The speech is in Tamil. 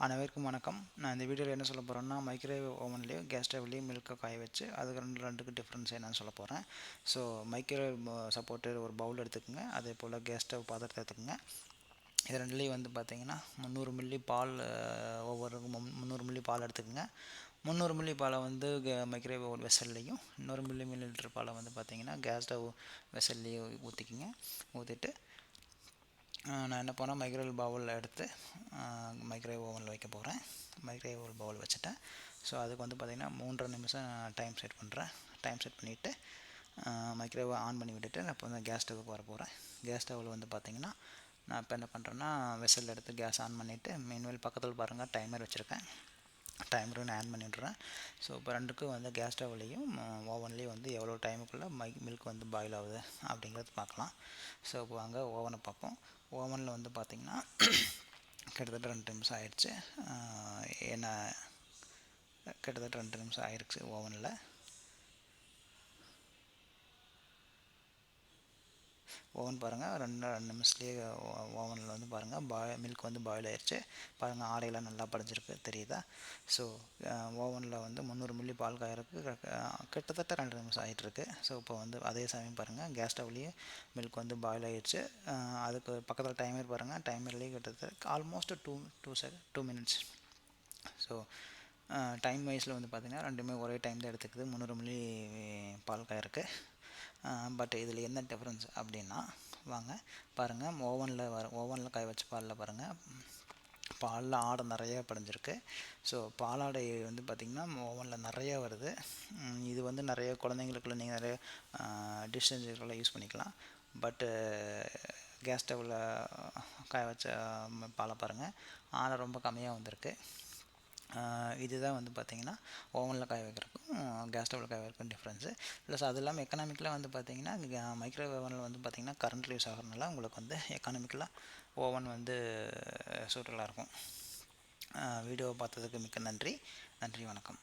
அனைவருக்கும் வணக்கம். நான் இந்த வீடியோவில் என்ன சொல்ல போகிறேன்னா, மைக்ரோவேவ் ஓவன்லேயும் கேஸ் ஸ்டவ்லேயும் மில்கை காய வச்சு அதுக்கு ரெண்டுக்கு டிஃப்ரென்ஸ் என்னன்னு சொல்ல போகிறேன். ஸோ மைக்ரோவேவ் சப்போர்ட்டு ஒரு பவுல் எடுத்துக்கோங்க, அதே போல் கேஸ் ஸ்டவ் பாத்திரத்தை எடுத்துக்கோங்க. இது ரெண்டுலேயும் வந்து பார்த்தீங்கன்னா 300 மில்லி பால், ஒவ்வொரு 300 மில்லி பால் எடுத்துக்கோங்க. 300 மில்லி பாலை வந்து மைக்ரோவேவ் ஓவன் வெசல்லையும், 100 மில்லி பாலை வந்து பார்த்தீங்கன்னா கேஸ் ஸ்டவ் வெசல்லையும் ஊற்றிக்கிங்க. ஊற்றிட்டு நான் என்ன பண்ணேன், மைக்ரோவேவ் பவுலில் எடுத்து மைக்ரோவேவ் ஓவனில் வைக்க போகிறேன். மைக்ரோவேவ் பவுல் வச்சுட்டேன். ஸோ அதுக்கு வந்து பார்த்திங்கன்னா 3.5 நிமிஷம் டைம் செட் பண்ணுறேன். டைம் செட் பண்ணிவிட்டு மைக்ரோவேவ் ஆன் பண்ணி விட்டுட்டு நான் இப்போ வந்து கேஸ் ஸ்டவ்வுக்கு வர போகிறேன். கேஸ் ஸ்டவ்வில் வந்து பார்த்திங்கன்னா நான் இப்போ என்ன பண்ணுறேன்னா, வெசல் எடுத்து கேஸ் ஆன் பண்ணிவிட்டு மீன்வேல் பக்கத்தில் பாருங்கள் டைமர் வச்சுருக்கேன். டைமரும் நான் ஆன் பண்ணி விட்றேன். ஸோ இப்போ ரெண்டுக்கும் வந்து கேஸ் ஸ்டவ்லேயும் ஓவன்லேயும் வந்து எவ்வளோ டைமுக்குள்ளே மில்க் வந்து பாயில் ஆகுது அப்படிங்கிறது பார்க்கலாம். ஸோ இப்போ வாங்க ஓவனை பார்ப்போம். ஓவனில் வந்து பார்த்திங்கன்னா கிட்டத்தட்ட 2 நிமிஷம் ஆயிடுச்சு. என்ன கிட்டத்தட்ட 2 நிமிஷம் ஆயிடுச்சு ஓவனில். ஓவன் பாருங்கள், ரெண்டு நிமிஷத்துலேயே ஓவனில் வந்து பாருங்கள் மில்க் வந்து பாயில் ஆயிடுச்சு. பாருங்கள் ஆடையெல்லாம் நல்லா படிஞ்சிருக்கு, தெரியுதா? ஸோ ஓவனில் வந்து 300 மில்லி பால் காயறதுக்கு கிட்டத்தட்ட 2 நிமிஷம் ஆகிட்டுருக்கு. ஸோ இப்போ வந்து அதே சமயம் பாருங்கள் கேஸ் ஸ்டவ்லேயே மில்க் வந்து பாயில் ஆகிடுச்சு. அதுக்கு பக்கத்தில் டைமர் பாருங்கள், டைமர்லேயே கிட்டத்தட்ட ஆல்மோஸ்ட் 2 மினிட்ஸ். ஸோ டைம் வைஸில் வந்து பார்த்திங்கன்னா ரெண்டுமே ஒரே டைம் தான் எடுத்துக்குது 300 மில்லி பால் காயறதுக்கு. பட் இதில் என்ன டிஃப்ரென்ஸ் அப்படின்னா, வாங்க பாருங்கள், ஓவனில் காய வச்ச பாலில் பாருங்கள் பாலில் ஆடை நிறையா படிஞ்சிருக்கு. ஸோ பாலாடை வந்து பார்த்திங்கன்னா ஓவனில் நிறையா வருது. இது வந்து நிறைய குழந்தைங்களுக்குள்ள நீங்கள் நிறைய டிஷ்ஷுக்கெல்லாம் யூஸ் பண்ணிக்கலாம். பட்டு கேஸ் ஸ்டவ்வில் காய வச்ச பாலை பாருங்கள், ஆடை ரொம்ப கம்மியாக வந்திருக்கு. இதுதான் வந்து பார்த்திங்கன்னா ஓவனில் காய வைக்கிறதுக்கும் கேஸ் ஸ்டவ்வில் காய வைக்கிறதுக்கும் டிஃப்ரென்ஸு. ப்ளஸ் அது இல்லாமல் எக்கனாமிக்கலாக வந்து பார்த்திங்கன்னா மைக்ரோவேவ் ஓவனில் வந்து பார்த்திங்கன்னா கரண்ட் யூஸ் ஆகிறதுனால உங்களுக்கு வந்து எக்கனாமிக்கலாக ஓவன் வந்து சூட்டலாக இருக்கும். வீடியோவை பார்த்ததுக்கு மிக்க நன்றி. வணக்கம்.